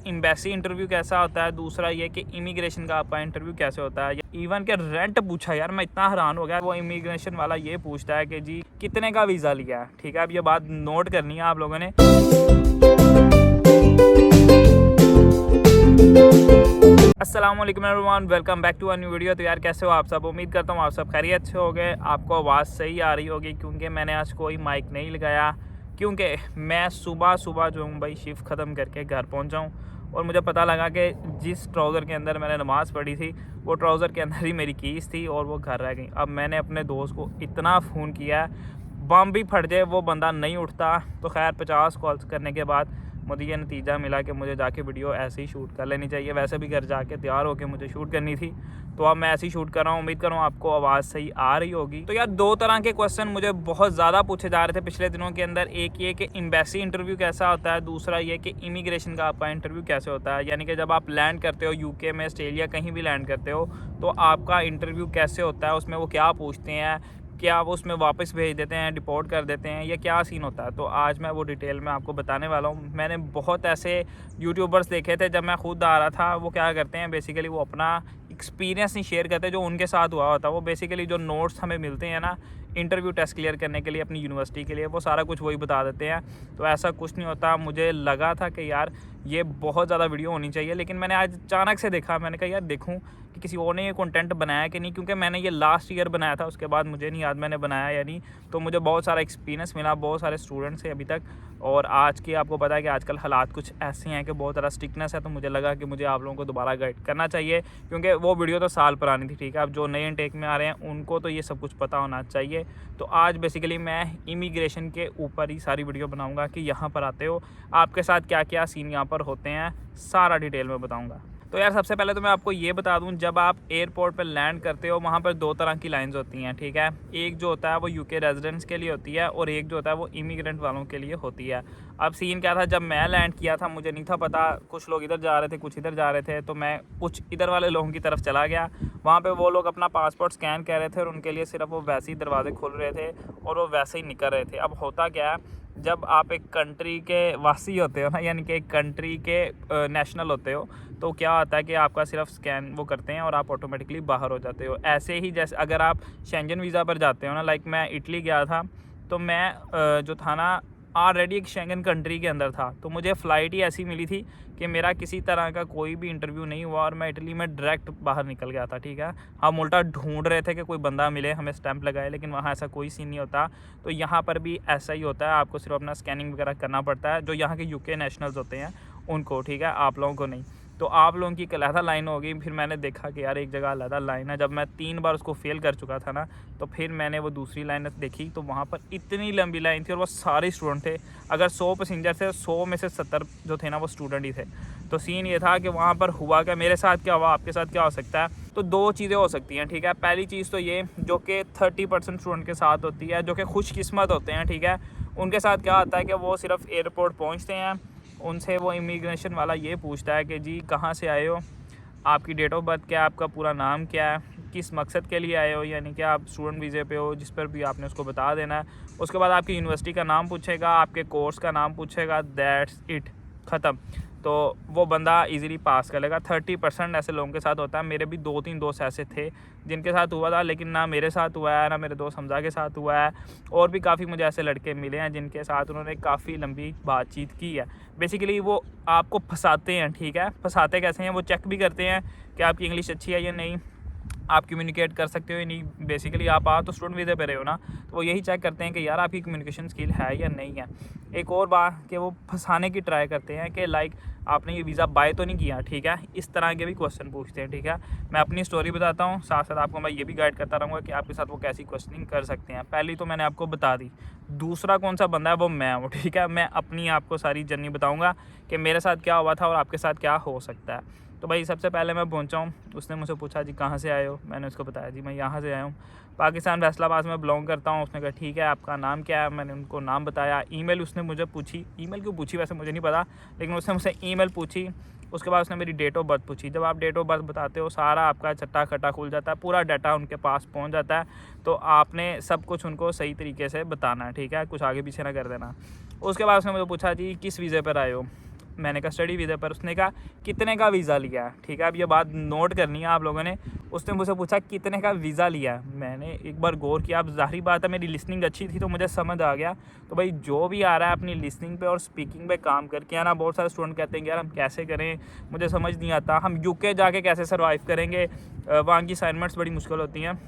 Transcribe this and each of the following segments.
Embassy interview कैसा होता है, दूसरा ये कि इमिग्रेशन का आपका इंटरव्यू कैसे होता है। इवन के रेंट पूछा यार, मैं इतना हैरान हो गया। वो इमिग्रेशन वाला ये पूछता है कि जी कितने का वीज़ा लिया है। ठीक है, अब ये बात नोट करनी है आप लोगों ने। अस्सलामुअलैकुम everyone, welcome back to a new video. तो यार कैसे हो आप सब? उम्मीद करता हूँ आप सब खैरियत से हो गए। आपको आवाज़ सही आ रही होगी क्योंकि मैंने आज कोई माइक नहीं लगाया, क्योंकि मैं सुबह जो हूँ भाई शिफ्ट ख़त्म करके घर पहुँचा हूँ और मुझे पता लगा कि जिस ट्राउज़र के अंदर मैंने नमाज़ पढ़ी थी वो ट्राउज़र के अंदर ही मेरी कीज़ थी और वो घर रह गई। अब मैंने अपने दोस्त को इतना फ़ोन किया, बम भी फट जाए वो बंदा नहीं उठता। तो खैर 50 कॉल्स करने के बाद मुझे ये नतीजा मिला कि मुझे जाके वीडियो ऐसे ही शूट कर लेनी चाहिए। वैसे भी घर जाके तैयार होकर मुझे शूट करनी थी, तो अब मैं ऐसे ही शूट कर रहा हूँ। उम्मीद कर रहा हूँ आपको आवाज़ सही आ रही होगी। तो यार दो तरह के क्वेश्चन मुझे बहुत ज़्यादा पूछे जा रहे थे पिछले दिनों के अंदर। एक ये कि एम्बेसी इंटरव्यू कैसा होता है, दूसरा ये कि इमिग्रेशन का आपका इंटरव्यू कैसे होता है। यानी कि जब आप लैंड करते हो यूके में, ऑस्ट्रेलिया, कहीं भी लैंड करते हो तो आपका इंटरव्यू कैसे होता है, उसमें वो क्या पूछते हैं, क्या वो उसमें वापस भेज देते हैं, डिपोर्ट कर देते हैं, या क्या सीन होता है। तो आज मैं वो डिटेल में आपको बताने वाला हूँ। मैंने बहुत ऐसे यूट्यूबर्स देखे थे, जब मैं खुद आ रहा था, वो क्या करते हैं बेसिकली वो अपना एक्सपीरियंस नहीं शेयर करते जो उनके साथ हुआ होता है। वो बेसिकली जो नोट्स हमें मिलते हैं ना इंटरव्यू टेस्ट क्लियर करने के लिए अपनी यूनिवर्सिटी के लिए, वो सारा कुछ वही बता देते हैं। तो ऐसा कुछ नहीं होता। मुझे लगा था कि यार ये बहुत ज़्यादा वीडियो होनी चाहिए, लेकिन मैंने आज अचानक से देखा, मैंने कहा यार देखूं कि किसी और ने ये कंटेंट बनाया कि नहीं, क्योंकि मैंने ये लास्ट ईयर बनाया था, उसके बाद मुझे नहीं याद मैंने बनाया या नहीं। तो मुझे बहुत सारा एक्सपीरियंस मिला, बहुत सारे स्टूडेंट्स हैं अभी तक, और आज के आपको पता है कि आजकल हालात कुछ ऐसे हैं कि बहुत ज़्यादा स्ट्रिक्टनेस है। तो मुझे लगा कि मुझे आप लोगों को दोबारा गाइड करना चाहिए, क्योंकि वो वीडियो तो साल पुरानी थी। ठीक है, अब जो नए इनटेक में आ रहे हैं उनको तो ये सब कुछ पता होना चाहिए। तो आज बेसिकली मैं इमिग्रेशन के ऊपर ही सारी वीडियो बनाऊंगा कि यहाँ पर आते हो आपके साथ क्या क्या सीन यहाँ पर होते हैं, सारा डिटेल में बताऊंगा। तो यार सबसे पहले तो मैं आपको ये बता दूं, जब आप एयरपोर्ट पर लैंड करते हो वहाँ पर दो तरह की लाइंस होती हैं। ठीक है, एक जो होता है वो यूके रेजिडेंट्स के लिए होती है और एक जो होता है वो इमिग्रेंट वालों के लिए होती है। अब सीन क्या था, जब मैं लैंड किया था मुझे नहीं था पता, कुछ लोग इधर जा रहे थे कुछ इधर जा रहे थे, तो मैं कुछ इधर वाले लोगों की तरफ चला गया। वहाँ पे वो लोग अपना पासपोर्ट स्कैन कर रहे थे और उनके लिए सिर्फ वो वैसे ही दरवाजे खुल रहे थे और वो वैसे ही निकल रहे थे। अब होता क्या है, जब आप एक कंट्री के वासी होते हो ना, यानी कि एक कंट्री के नेशनल होते हो, तो क्या होता है कि आपका सिर्फ स्कैन वो करते हैं और आप ऑटोमेटिकली बाहर हो जाते हो। ऐसे ही जैसे अगर आप शेंजन वीज़ा पर जाते हो ना, लाइक मैं इटली गया था, तो मैं जो था ना ऑलरेडी एक शेंगन कंट्री के अंदर था, तो मुझे फ़्लाइट ही ऐसी मिली थी कि मेरा किसी तरह का कोई भी इंटरव्यू नहीं हुआ और मैं इटली में डायरेक्ट बाहर निकल गया था। ठीक है, हम उल्टा ढूंढ रहे थे कि कोई बंदा मिले हमें स्टैंप लगाए, लेकिन वहाँ ऐसा कोई सीन नहीं होता। तो यहाँ पर भी ऐसा ही होता है, आपको सिर्फ अपना स्कैनिंग वगैरह करना पड़ता है, जो यहाँ के यूके नेशनल्स होते हैं उनको। ठीक है, आप लोगों को नहीं। तो आप लोगों की एक अलहदा लाइन होगी। फिर मैंने देखा कि यार एक जगह अलहदा लाइन है। जब मैं 3 बार उसको फेल कर चुका था ना, तो फिर मैंने वो दूसरी लाइन देखी, तो वहाँ पर इतनी लंबी लाइन थी और वो सारे स्टूडेंट थे। अगर 100 पैसेंजर थे, 100 में से 70 जो थे ना वो स्टूडेंट ही थे। तो सीन ये था कि वहाँ पर हुआ क्या, मेरे साथ क्या हुआ, आपके साथ क्या हो सकता है। तो दो चीज़ें हो सकती हैं। ठीक है, पहली चीज़ तो ये जो कि 30% स्टूडेंट के साथ होती है, जो कि खुशकिस्मत होते हैं। ठीक है, उनके साथ क्या होता है कि वो सिर्फ एयरपोर्ट पहुँचते हैं, उनसे वो इमिग्रेशन वाला ये पूछता है कि जी कहाँ से आए हो, आपकी डेट ऑफ बर्थ क्या है, आपका पूरा नाम क्या है, किस मकसद के लिए आए हो, यानी कि आप स्टूडेंट वीज़े पे हो, जिस पर भी आपने उसको बता देना है। उसके बाद आपकी यूनिवर्सिटी का नाम पूछेगा, आपके कोर्स का नाम पूछेगा, दैट्स इट, ख़त्म। तो वो बंदा इजीली पास कर लेगा। 30% ऐसे लोगों के साथ होता है। मेरे भी 2-3 दोस्त ऐसे थे जिनके साथ हुआ था, लेकिन ना मेरे साथ हुआ है ना मेरे दोस्त हमजा के साथ हुआ है। और भी काफ़ी मुझे ऐसे लड़के मिले हैं जिनके साथ उन्होंने काफ़ी लंबी बातचीत की है। बेसिकली वो आपको फंसाते हैं। ठीक है, फंसाते कैसे हैं, वो चेक भी करते हैं कि आपकी इंग्लिश अच्छी है या नहीं, आप कम्युनिकेट कर सकते हो या नहीं। बेसिकली आप तो स्टूडेंट वीज़े पे रहे हो ना, तो वो यही चेक करते हैं कि यार आपकी कम्युनिकेशन स्किल है या नहीं है। एक और बात कि वो फंसाने की ट्राई करते हैं कि लाइक आपने ये वीज़ा बाय तो नहीं किया। ठीक है, इस तरह के भी क्वेश्चन पूछते हैं। ठीक है, मैं अपनी स्टोरी बताता हूँ, साथ साथ आपको मैं ये भी गाइड करता रहूँगा कि आपके साथ वो कैसी क्वेश्चनिंग कर सकते हैं। पहली तो मैंने आपको बता दी, दूसरा कौन सा बंदा है वो मैं हूँ। ठीक है, मैं अपनी आपको सारी जर्नी बताऊँगा कि मेरे साथ क्या हुआ था और आपके साथ क्या हो सकता है। तो भाई सबसे पहले मैं पहुंचा हूँ, उसने मुझसे पूछा जी कहाँ से आए हो, मैंने उसको बताया जी मैं यहाँ से आया हूँ, पाकिस्तान फैसलाबाद में बिलोंग करता हूँ। उसने कहा ठीक है, आपका नाम क्या है, मैंने उनको नाम बताया। ईमेल उसने मुझे पूछी, ईमेल क्यों पूछी वैसे मुझे नहीं पता, लेकिन उसने मुझसे ईमेल पूछी। उसके बाद उसने मेरी डेट ऑफ बर्थ पूछी। जब आप डेट ऑफ बर्थ बताते हो सारा आपका चट्टा खट्टा खुल जाता है, पूरा डाटा उनके पास पहुँच जाता है। तो आपने सब कुछ उनको सही तरीके से बताना है। ठीक है, कुछ आगे पीछे ना कर देना। उसके बाद उसने मुझे पूछा जी किस वीज़े पर आए हो, मैंने कहा स्टडी वीज़ा पर। उसने कहा कितने का वीज़ा लिया है, ठीक है, अब ये बात नोट करनी है आप लोगों ने। उसने मुझसे पूछा कितने का वीज़ा लिया है। मैंने एक बार गौर किया, अब ज़ाहिर बात है मेरी लिसनिंग अच्छी थी तो मुझे समझ आ गया। तो भाई जो भी आ रहा है अपनी लिसनिंग पे और स्पीकिंग पे काम करके आना। बहुत सारे स्टूडेंट कहते हैं कि यार हम कैसे करें, मुझे समझ नहीं आता, हम यूके जाके कैसे सर्वाइव करेंगे, वहाँ की असाइनमेंट्स बड़ी मुश्किल होती हैं।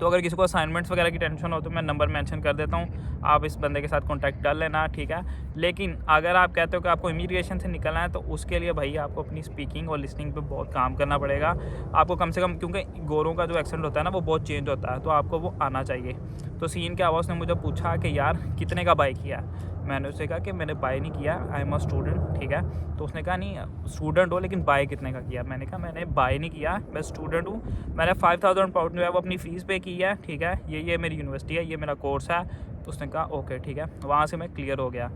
तो अगर किसी को असाइनमेंट्स वगैरह की टेंशन हो तो मैं नंबर मेंशन कर देता हूँ, आप इस बंदे के साथ कांटेक्ट कर लेना, ठीक है। लेकिन अगर आप कहते हो कि आपको इमिग्रेशन से निकलना है तो उसके लिए भाई आपको अपनी स्पीकिंग और लिसनिंग पे बहुत काम करना पड़ेगा। आपको कम से कम, क्योंकि गोरों का जो एक्सेंट होता है ना वो बहुत चेंज होता है, तो आपको वो आना चाहिए। तो सीन क्या हुआ, उसने मुझे पूछा कि यार कितने का बाय किया। मैंने उससे कहा कि मैंने बाय नहीं किया, आई एम अ स्टूडेंट, ठीक है। तो उसने कहा नहीं स्टूडेंट हो लेकिन बाय कितने का किया। मैंने कहा मैंने बाय नहीं किया, मैं स्टूडेंट हूँ, मैंने 5000 पाउंड जो है वो अपनी फ़ीस पे की है, ठीक है, ये मेरी यूनिवर्सिटी है, ये मेरा कोर्स है। तो उसने कहा ओके ठीक है, वहाँ से मैं क्लियर हो गया।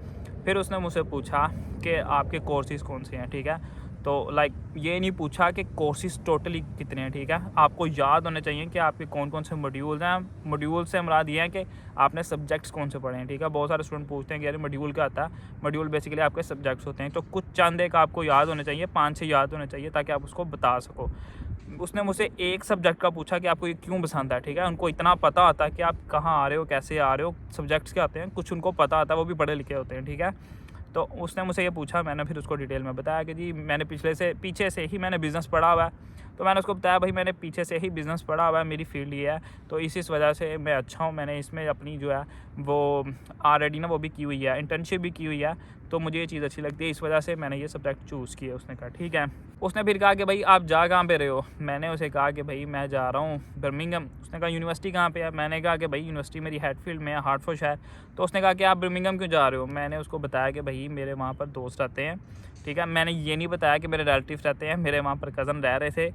फिर उसने मुझसे पूछा कि आपके कोर्सेज़ कौन से हैं, ठीक है। तो लाइक ये नहीं पूछा कि कोर्सेज़ टोटली कितने हैं, ठीक है। आपको याद होने चाहिए कि आपके कौन कौन से मॉड्यूल्स हैं। मॉड्यूल से मुराद ये है कि आपने सब्जेक्ट्स कौन से पढ़े हैं, ठीक है। बहुत सारे स्टूडेंट पूछते हैं कि यार मॉड्यूल क्या आता है। मॉड्यूल बेसिकली आपके सब्जेक्ट्स होते हैं। तो कुछ चंद एक आपको याद होने चाहिए, 5-6 याद होने चाहिए ताकि आप उसको बता सको। उसने मुझसे एक सब्जेक्ट का पूछा कि आपको ये क्यों पसंद है, ठीक है। उनको इतना पता होता है कि आप कहाँ आ रहे हो, कैसे आ रहे हो, सब्जेक्ट्स क्या होते हैं, कुछ उनको पता होता है, वो भी पढ़े लिखे होते हैं, ठीक है। तो उसने मुझसे ये पूछा, मैंने फिर उसको डिटेल में बताया कि जी मैंने पीछे से ही मैंने बिज़नेस पढ़ा हुआ है। तो मैंने उसको बताया भाई मैंने पीछे से ही बिज़नेस पढ़ा हुआ है, मेरी फील्ड ये है, तो इस वजह से मैं अच्छा हूँ। मैंने इसमें अपनी जो है वो ऑलरेडी ना वो भी की हुई है, इंटर्नशिप भी की हुई है, तो मुझे ये चीज़ अच्छी लगती है, इस वजह से मैंने ये सब्जेक्ट चूज़ किया। उसने कहा ठीक है। उसने फिर कहा कि भाई आप जा कहाँ पे रहे हो। मैंने उसे कहा कि भाई मैं जा रहा हूँ बर्मिंघम। उसने कहा यूनिवर्सिटी कहाँ पे है। मैंने कहा कि भाई यूनिवर्सिटी मेरी हैटफील्ड में है, हार्टफोर्डशायर। तो उसने कहा कि आप बर्मिंघम क्यों जा रहे हो। मैंने उसको बताया कि भाई मेरे वहाँ पर दोस्त रहते हैं, ठीक है। मैंने ये नहीं बताया कि मेरे रिलेटिव्स रहते हैं, मेरे वहाँ पर कज़न रह रहे थे।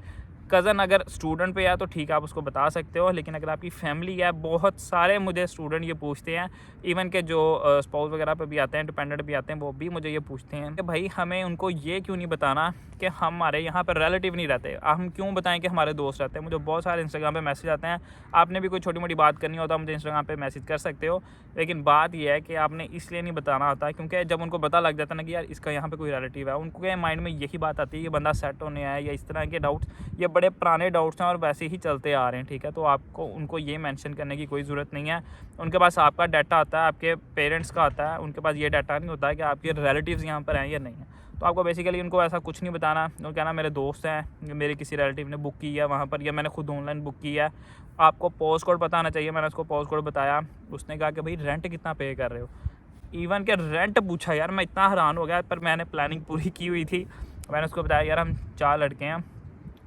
कज़न अगर स्टूडेंट पे है तो ठीक है आप उसको बता सकते हो, लेकिन अगर आपकी फैमिली है, बहुत सारे मुझे स्टूडेंट ये पूछते हैं, इवन के जो स्पाउस वगैरह पे भी आते हैं, डिपेंडेंट भी आते हैं, वो भी मुझे ये पूछते हैं कि भाई हमें उनको ये क्यों नहीं बताना कि हमारे यहाँ पर रिलेटिव नहीं रहते, हम क्यों बताएं कि हमारे दोस्त रहते हैं। मुझे बहुत सारे इंस्टाग्राम पे मैसेज आते हैं। आपने भी कोई छोटी मोटी बात करनी होता है मुझे इंस्टाग्राम पे मैसेज कर सकते हो, लेकिन बात यह है कि आपने इसलिए नहीं बताना होता क्योंकि जब उनको पता लग जाता है ना कि यार इसका यहाँ पे कोई रिलेटिव है, उनके माइंड में यही बात आती है कि बंदा सेट होने आया, या इस तरह के डाउट्स, ये बड़े पुराने डाउट्स हैं और वैसे ही चलते आ रहे हैं, ठीक है। तो आपको उनको ये मेंशन करने की कोई ज़रूरत नहीं है। उनके पास आपका डाटा आता है, आपके पेरेंट्स का आता है, उनके पास ये डाटा नहीं होता है कि आपके रिलेटिव्स यहाँ पर हैं या नहीं है। तो आपको बेसिकली उनको ऐसा कुछ नहीं बताना। उनको कहना मेरे दोस्त हैं, मेरे किसी रिलेटिव ने बुक की है वहाँ पर, या मैंने खुद ऑनलाइन बुक की है। आपको पोस्ट कोड पता आना चाहिए। मैंने उसको पोस्ट कोड बताया। उसने कहा कि भाई रेंट कितना पे कर रहे हो। इवन के रेंट पूछा यार, मैं इतना हैरान हो गया, पर मैंने प्लानिंग पूरी की हुई थी। मैंने उसको बताया यार हम 4 लड़के हैं,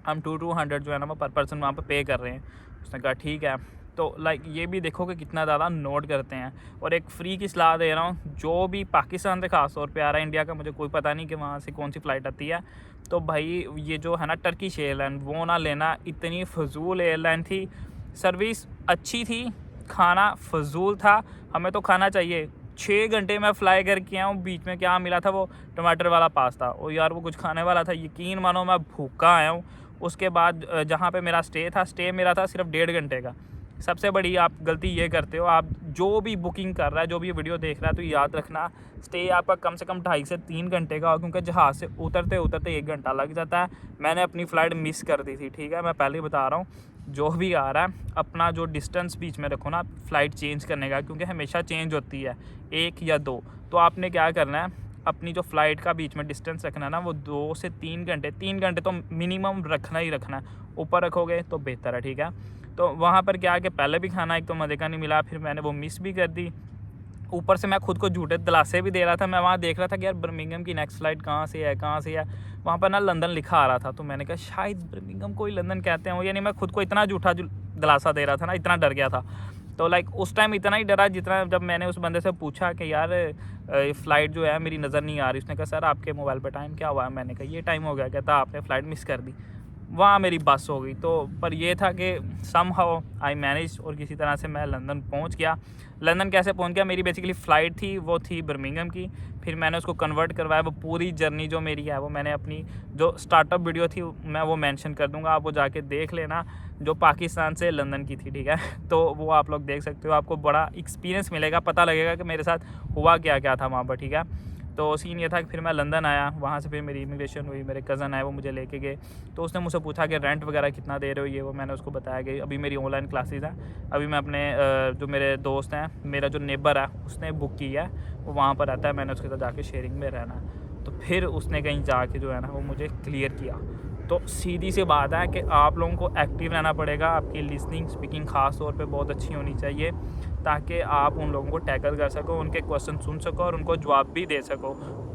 हम 200 जो है ना वो पर पर्सन वहाँ पर पे कर रहे हैं। उसने कहा ठीक है। तो लाइक ये भी देखो कि कितना ज़्यादा नोट करते हैं। और एक फ्री की सलाह दे रहा हूँ, जो भी पाकिस्तान से ख़ास तौर पे आ रहा है, इंडिया का मुझे कोई पता नहीं कि वहाँ से कौन सी फ़्लाइट आती है, तो भाई ये जो है ना टर्किश एयरलाइन, वो ना लेना। इतनी फजूल एयरलाइन थी, सर्विस अच्छी थी, खाना फजूल था। हमें तो खाना चाहिए। 6 घंटे मैं फ़्लाई करके आया हूँ, बीच में क्या मिला था, वो टमाटर वाला पास्ता, और यार वो कुछ खाने वाला था, यकीन मानो मैं भूखा आया हूँ। उसके बाद जहाँ पे मेरा स्टे मेरा था सिर्फ 1.5 घंटे का। सबसे बड़ी आप गलती ये करते हो, आप जो भी बुकिंग कर रहा है, जो भी वीडियो देख रहा है, तो याद रखना स्टे आपका कम से कम 2.5 से 3 घंटे का हो, क्योंकि जहाज़ से उतरते उतरते 1 घंटा लग जाता है। मैंने अपनी फ़्लाइट मिस कर दी थी, ठीक है। मैं पहले ही बता रहा हूँ, जो भी आ रहा है अपना जो डिस्टेंस बीच में रखो ना फ़्लाइट चेंज करने का, क्योंकि हमेशा चेंज होती है 1 या 2। तो आपने क्या करना है, अपनी जो फ़्लाइट का बीच में डिस्टेंस रखना है ना, वो 2 से 3 घंटे, 3 घंटे तो मिनिमम रखना ही रखना है। ऊपर रखोगे तो बेहतर है, ठीक है। तो वहाँ पर क्या है कि पहले भी खाना एक तो मज़े का नहीं मिला, फिर मैंने वो मिस भी कर दी। ऊपर से मैं खुद को झूठे दिलासे भी दे रहा था। मैं वहाँ देख रहा था कि यार बर्मिंघम की नेक्स्ट फ़्लाइट कहाँ से है। वहाँ पर ना लंदन लिखा आ रहा था, तो मैंने कहा शायद बर्मिंघम को ही लंदन कहते हैं। यानी मैं खुद को इतना झूठा दिलासा दे रहा था ना, इतना डर गया था। तो लाइक उस टाइम इतना ही डरा जितना जब मैंने उस बंदे से पूछा कि यार फ़्लाइट जो है मेरी नज़र नहीं आ रही। उसने कहा सर आपके मोबाइल पर टाइम क्या हुआ है। मैंने कहा ये टाइम हो गया। कहता आपने फ़्लाइट मिस कर दी। वहाँ मेरी बस हो गई। तो पर ये था कि समहाउ आई मैनेज, और किसी तरह से मैं लंदन पहुँच गया। लंदन कैसे पहुँच गया, मेरी बेसिकली फ़्लाइट थी वो थी बर्मिंघम की, फिर मैंने उसको कन्वर्ट करवाया। वो पूरी जर्नी जो मेरी है वो मैंने अपनी जो स्टार्टअप वीडियो थी मैं वो मेंशन कर दूंगा, आप वो जाके देख लेना, जो पाकिस्तान से लंदन की थी, ठीक है। तो वो आप लोग देख सकते हो, आपको बड़ा एक्सपीरियंस मिलेगा, पता लगेगा कि मेरे साथ हुआ क्या क्या था वहाँ पर, ठीक है। तो सीन ये था कि फिर मैं लंदन आया, वहाँ से फिर मेरी इमिग्रेशन हुई, मेरे कज़न आए वो मुझे लेके गए। तो उसने मुझसे पूछा कि रेंट वगैरह कितना दे रहे हो, ये वो। मैंने उसको बताया कि अभी मेरी ऑनलाइन क्लासेस हैं, अभी मैं अपने जो मेरे दोस्त हैं, मेरा जो नेबर है उसने बुक की है, वो वहाँ पर रहता है, मैंने उसके साथ जाके शेयरिंग में रहना है। तो फिर उसने कहीं जाके जो है ना वो मुझे क्लियर किया। तो सीधी सी बात है कि आप लोगों को एक्टिव रहना पड़ेगा, आपकी लिसनिंग स्पीकिंग ख़ास तौर पे बहुत अच्छी होनी चाहिए, ताकि आप उन लोगों को टैकल कर सको, उनके क्वेश्चन सुन सको और उनको जवाब भी दे सको।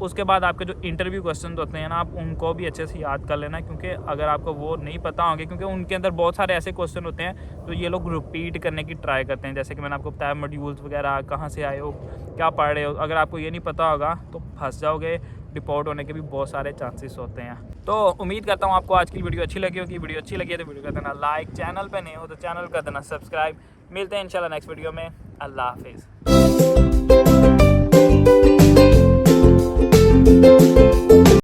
उसके बाद आपके जो इंटरव्यू क्वेश्चन होते हैं ना, आप उनको भी अच्छे से याद कर लेना, क्योंकि अगर आपको वो नहीं पता होंगे, क्योंकि उनके अंदर बहुत सारे ऐसे क्वेश्चन होते हैं जो ये लोग रिपीट करने की ट्राई करते हैं। जैसे कि मैंने आपको बताया मॉड्यूल्स वगैरह, कहाँ से आए हो, क्या पढ़ रहे हो, अगर आपको ये नहीं पता होगा तो फंस जाओगे, डिपोर्ट होने के भी बहुत सारे चांसेस होते हैं। तो उम्मीद करता हूँ आपको आज की वीडियो अच्छी लगी होगी। वीडियो अच्छी लगी है तो वीडियो कर देना लाइक, चैनल पे नए हो तो चैनल कर देना सब्सक्राइब। मिलते हैं इंशाल्लाह नेक्स्ट वीडियो में। अल्लाह हाफिज़।